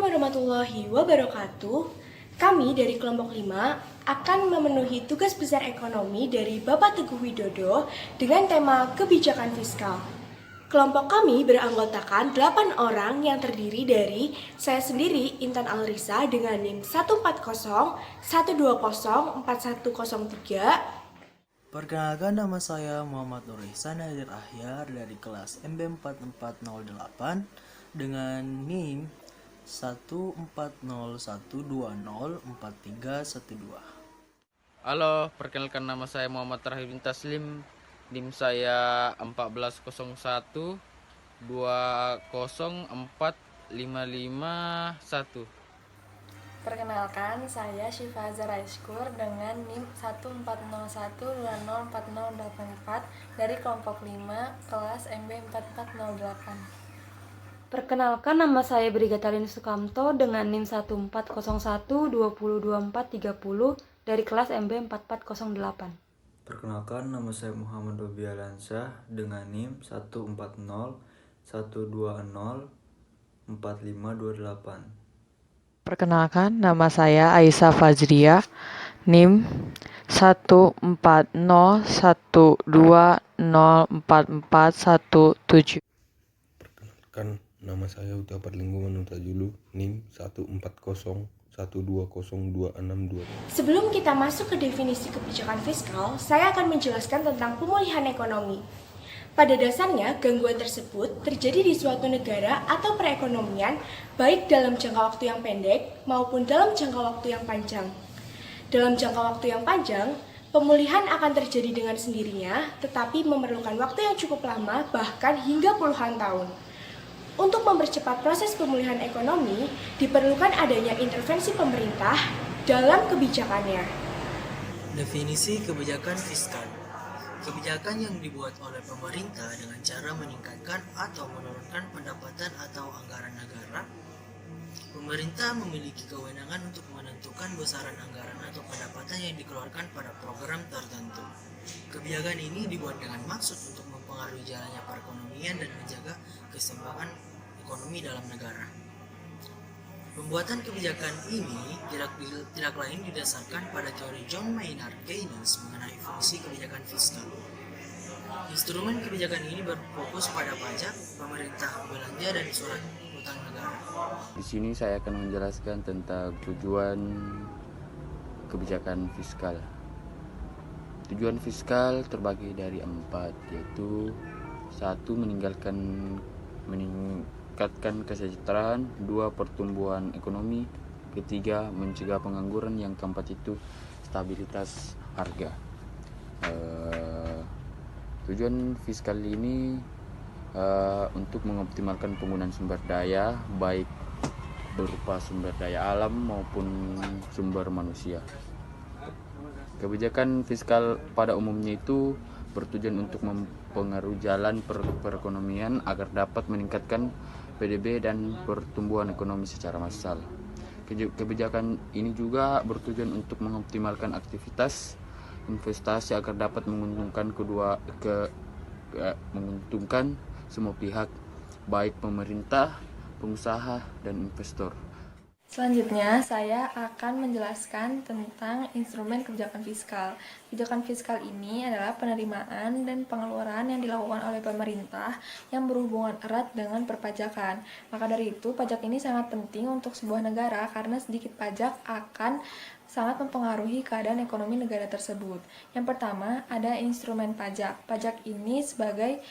warahmatullahi wabarakatuh. Kami dari kelompok 5 akan memenuhi tugas besar ekonomi dari Bapak Teguh Widodo dengan tema kebijakan fiskal. Kelompok kami beranggotakan 8 orang yang terdiri dari saya sendiri, Intan Alrisa dengan NIM 140, 120, 4103. Perkenalkan, nama saya Muhammad Nur Ihsan Nadir Ahyar dari kelas MB4408 dengan NIM 14012043112. Halo, perkenalkan nama saya Muhammad Rahim bin Taslim. NIM saya 1401 2045551. Perkenalkan, saya Syifa Zara Iskur dengan NIM 1401204084 dari kelompok 5 kelas MB4408. Perkenalkan, nama saya Brigatalin Sukamto dengan NIM 1401202430 dari kelas MB4408. Perkenalkan, nama saya Muhammad Robi Alansyah dengan NIM 14012045528. Perkenalkan, nama saya Aisyah Fajriah, NIM 14012044117. Perkenalkan, nama saya Utapar Lingkungan Utajulu, NIM 14012026262. Sebelum kita masuk ke definisi kebijakan fiskal, saya akan menjelaskan tentang pemulihan ekonomi. Pada dasarnya, gangguan tersebut terjadi di suatu negara atau perekonomian, baik dalam jangka waktu yang pendek maupun dalam jangka waktu yang panjang. Dalam jangka waktu yang panjang, pemulihan akan terjadi dengan sendirinya, tetapi memerlukan waktu yang cukup lama, bahkan hingga puluhan tahun. Untuk mempercepat proses pemulihan ekonomi, diperlukan adanya intervensi pemerintah dalam kebijakannya. Definisi kebijakan fiskal: kebijakan yang dibuat oleh pemerintah dengan cara meningkatkan atau menurunkan pendapatan atau anggaran negara. Pemerintah memiliki kewenangan untuk menentukan besaran anggaran atau pendapatan yang dikeluarkan pada program tertentu. Kebijakan ini dibuat dengan maksud untuk mempengaruhi jalannya perekonomian dan menjaga keseimbangan ekonomi dalam negara. Pembuatan kebijakan ini tidak lain didasarkan pada teori John Maynard Keynes mengenai fungsi kebijakan fiskal. Instrumen kebijakan ini berfokus pada pajak, pemerintah belanja, dan surat utang negara. Di sini saya akan menjelaskan tentang tujuan kebijakan fiskal. Tujuan fiskal terbagi dari 4, yaitu 1. Meningkatkan kesejahteraan, 2. Pertumbuhan ekonomi, 3. Mencegah pengangguran, yang keempat itu stabilitas harga. Tujuan fiskal ini untuk mengoptimalkan penggunaan sumber daya, baik berupa sumber daya alam maupun sumber manusia. Kebijakan fiskal pada umumnya itu bertujuan untuk mempengaruhi jalan perekonomian agar dapat meningkatkan PDB dan pertumbuhan ekonomi secara massal. Kebijakan ini juga bertujuan untuk mengoptimalkan aktivitas investasi agar dapat menguntungkan semua pihak, baik pemerintah, pengusaha, dan investor. Selanjutnya, saya akan menjelaskan tentang instrumen kebijakan fiskal. Kebijakan fiskal ini adalah penerimaan dan pengeluaran yang dilakukan oleh pemerintah yang berhubungan erat dengan perpajakan. Maka dari itu, pajak ini sangat penting untuk sebuah negara karena sedikit pajak akan sangat mempengaruhi keadaan ekonomi negara tersebut. Yang pertama, ada instrumen pajak. Pajak ini sebagai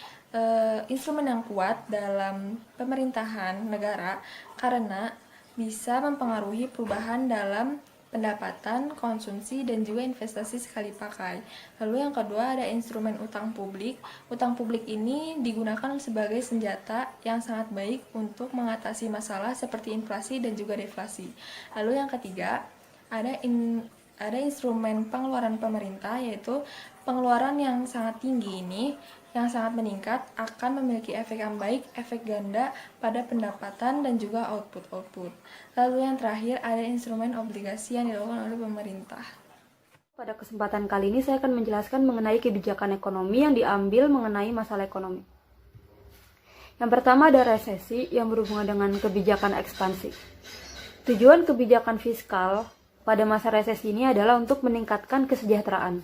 instrumen yang kuat dalam pemerintahan negara karena bisa mempengaruhi perubahan dalam pendapatan, konsumsi, dan juga investasi sekali pakai. Lalu yang kedua ada instrumen utang publik. Utang publik ini digunakan sebagai senjata yang sangat baik untuk mengatasi masalah seperti inflasi dan juga deflasi. Lalu yang ketiga ada instrumen pengeluaran pemerintah, yaitu pengeluaran yang sangat tinggi ini yang sangat meningkat akan memiliki efek yang baik, efek ganda pada pendapatan dan juga output. Lalu yang terakhir ada instrumen obligasi yang dilakukan oleh pemerintah. Pada kesempatan kali ini saya akan menjelaskan mengenai kebijakan ekonomi yang diambil mengenai masalah ekonomi. Yang pertama ada resesi yang berhubungan dengan kebijakan ekspansi. Tujuan kebijakan fiskal pada masa resesi ini adalah untuk meningkatkan kesejahteraan.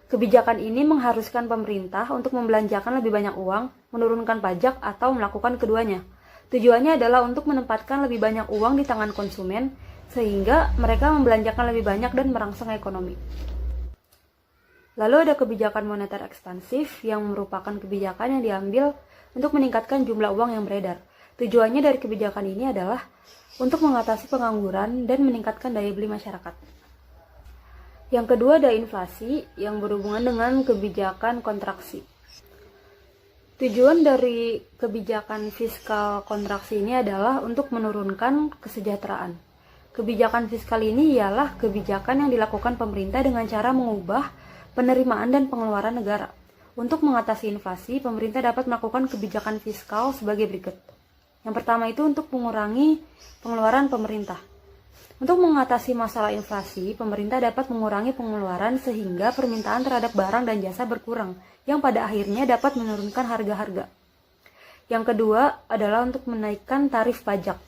Kebijakan ini mengharuskan pemerintah untuk membelanjakan lebih banyak uang, menurunkan pajak, atau melakukan keduanya. Tujuannya adalah untuk menempatkan lebih banyak uang di tangan konsumen, sehingga mereka membelanjakan lebih banyak dan merangsang ekonomi. Lalu ada kebijakan moneter ekspansif yang merupakan kebijakan yang diambil untuk meningkatkan jumlah uang yang beredar. Tujuannya dari kebijakan ini adalah untuk mengatasi pengangguran dan meningkatkan daya beli masyarakat. Yang kedua ada inflasi yang berhubungan dengan kebijakan kontraksi. Tujuan dari kebijakan fiskal kontraksi ini adalah untuk menurunkan kesejahteraan. Kebijakan fiskal ini ialah kebijakan yang dilakukan pemerintah dengan cara mengubah penerimaan dan pengeluaran negara. Untuk mengatasi inflasi, pemerintah dapat melakukan kebijakan fiskal sebagai berikut. Yang pertama itu untuk mengurangi pengeluaran pemerintah. Untuk mengatasi masalah inflasi, pemerintah dapat mengurangi pengeluaran sehingga permintaan terhadap barang dan jasa berkurang, yang pada akhirnya dapat menurunkan harga-harga. Yang kedua adalah untuk menaikkan tarif pajak.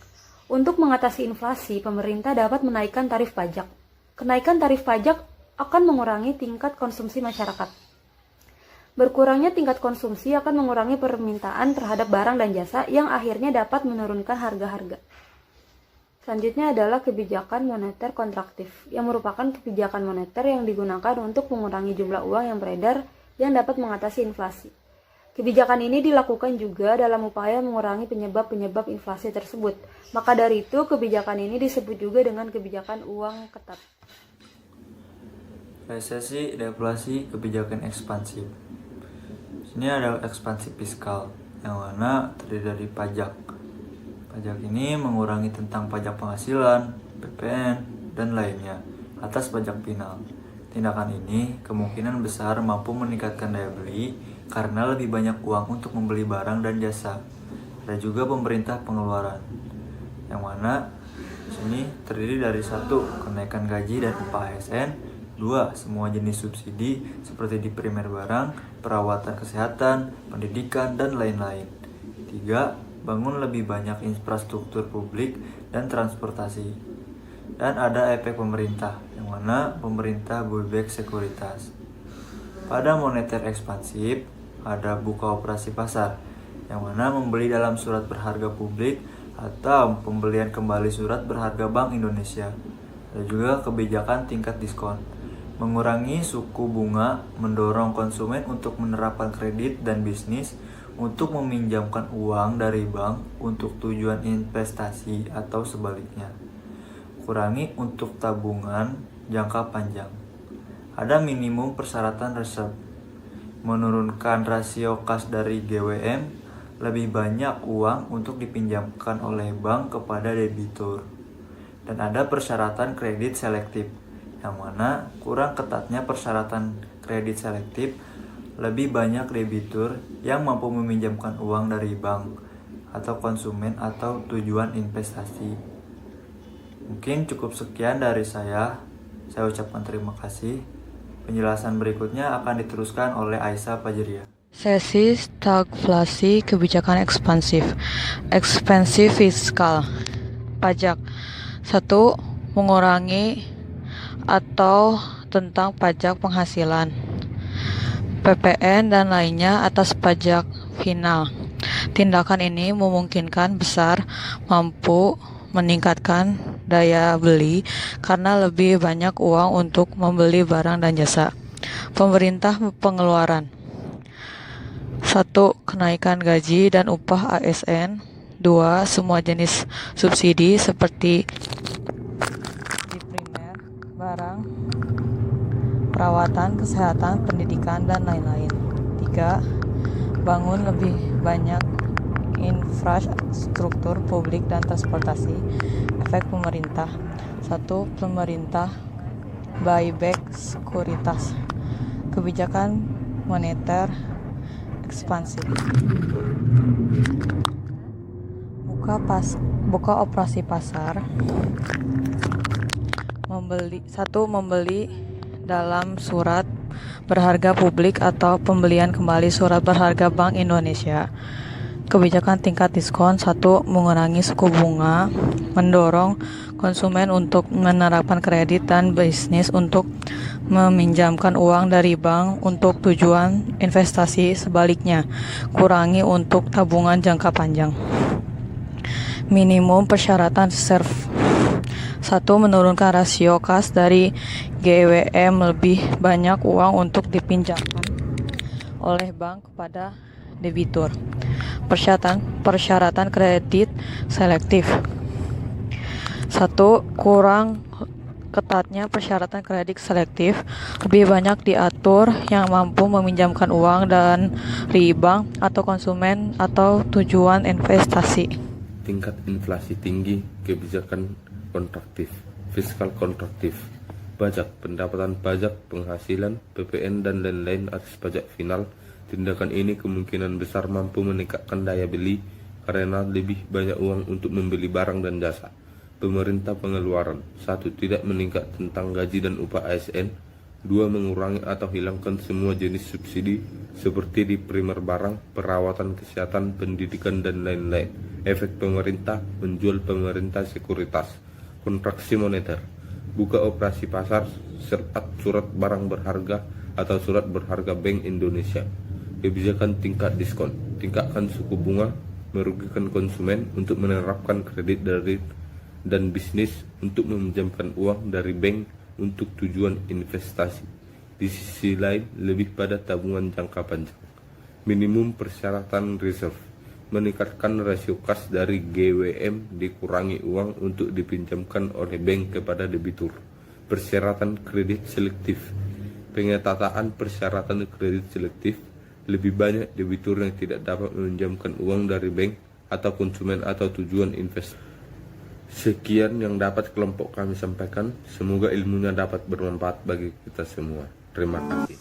Untuk mengatasi inflasi, pemerintah dapat menaikkan tarif pajak. Kenaikan tarif pajak akan mengurangi tingkat konsumsi masyarakat. Berkurangnya tingkat konsumsi akan mengurangi permintaan terhadap barang dan jasa yang akhirnya dapat menurunkan harga-harga. Selanjutnya adalah kebijakan moneter kontraktif, yang merupakan kebijakan moneter yang digunakan untuk mengurangi jumlah uang yang beredar yang dapat mengatasi inflasi. Kebijakan ini dilakukan juga dalam upaya mengurangi penyebab-penyebab inflasi tersebut. Maka dari itu, kebijakan ini disebut juga dengan kebijakan uang ketat. Resesi, deflasi, kebijakan ekspansif. Ini adalah ekspansi fiskal, yang mana terdiri dari pajak. Pajak ini mengurangi tentang pajak penghasilan, PPN, dan lainnya atas pajak final. Tindakan ini kemungkinan besar mampu meningkatkan daya beli karena lebih banyak uang untuk membeli barang dan jasa. Ada juga pemerintah pengeluaran, yang mana sini terdiri dari 1. Kenaikan gaji dan upah ASN, 2. Semua jenis subsidi seperti di primer barang, perawatan kesehatan, pendidikan, dan lain-lain. 3. Bangun lebih banyak infrastruktur publik dan transportasi. Dan ada efek pemerintah, yang mana pemerintah buyback sekuritas. Pada moneter ekspansif, ada buka operasi pasar, yang mana membeli dalam surat berharga publik atau pembelian kembali surat berharga Bank Indonesia. Ada juga kebijakan tingkat diskon, mengurangi suku bunga, mendorong konsumen untuk menerapkan kredit dan bisnis untuk meminjamkan uang dari bank untuk tujuan investasi atau sebaliknya. Kurangi untuk tabungan jangka panjang. Ada minimum persyaratan reserve. Menurunkan rasio kas dari GWM, lebih banyak uang untuk dipinjamkan oleh bank kepada debitur. Dan ada persyaratan kredit selektif, yang mana kurang ketatnya persyaratan kredit selektif, lebih banyak debitur yang mampu meminjamkan uang dari bank atau konsumen atau tujuan investasi. Mungkin cukup sekian dari saya. Saya ucapkan terima kasih. Penjelasan berikutnya akan diteruskan oleh Aisyah Fajriah. Sesi stagflasi kebijakan ekspansif. Ekspansi fiskal. Pajak. 1. Mengurangi atau tentang pajak penghasilan, PPN, dan lainnya atas pajak final. Tindakan ini memungkinkan besar mampu meningkatkan daya beli karena lebih banyak uang untuk membeli barang dan jasa. Pemerintah pengeluaran. 1. Kenaikan gaji dan upah ASN. 2. Semua jenis subsidi seperti di primer, barang, perawatan, kesehatan, pendidikan, dan lain-lain. 3. Bangun lebih banyak infrastruktur publik dan transportasi. Efek pemerintah. 1. Pemerintah buyback sekuritas. Kebijakan moneter ekspansif. Buka operasi pasar. Membeli dalam surat berharga publik atau pembelian kembali surat berharga Bank Indonesia. Kebijakan tingkat diskon. 1. Mengurangi suku bunga, mendorong konsumen untuk menerapkan kredit dan bisnis untuk meminjamkan uang dari bank untuk tujuan investasi. Sebaliknya, kurangi untuk tabungan jangka panjang. Minimum persyaratan reserve. 1. Menurunkan rasio kas dari GWM, lebih banyak uang untuk dipinjamkan oleh bank kepada debitur. Persyaratan kredit selektif. 1. Kurang ketatnya persyaratan kredit selektif, lebih banyak diatur yang mampu meminjamkan uang dari bank atau konsumen atau tujuan investasi. Tingkat inflasi tinggi, kebijakan kontraktif, fiskal kontraktif, pajak, pendapatan pajak, penghasilan, PPN dan lain-lain atas pajak final. Tindakan ini kemungkinan besar mampu meningkatkan daya beli karena lebih banyak uang untuk membeli barang dan jasa. Pemerintah pengeluaran. 1. Tidak meningkat tentang gaji dan upah ASN. 2. Mengurangi atau hilangkan semua jenis subsidi seperti di primer barang, perawatan kesehatan, pendidikan dan lain-lain. Efek pemerintah, menjual pemerintah sekuritas. Kontraksi moneter. Buka operasi pasar surat barang berharga atau surat berharga Bank Indonesia. Kebijakan tingkat diskon. Tingkatkan suku bunga, merugikan konsumen untuk menerapkan kredit dan bisnis untuk meminjamkan uang dari bank untuk tujuan investasi. Di sisi lain, lebih pada tabungan jangka panjang. Minimum persyaratan reserve. Meningkatkan rasio kas dari GWM, dikurangi uang untuk dipinjamkan oleh bank kepada debitur. Persyaratan kredit selektif. Pengetatan persyaratan kredit selektif. Lebih banyak debitur yang tidak dapat meminjamkan uang dari bank atau konsumen atau tujuan investasi. Sekian yang dapat kelompok kami sampaikan. Semoga ilmunya dapat bermanfaat bagi kita semua. Terima kasih.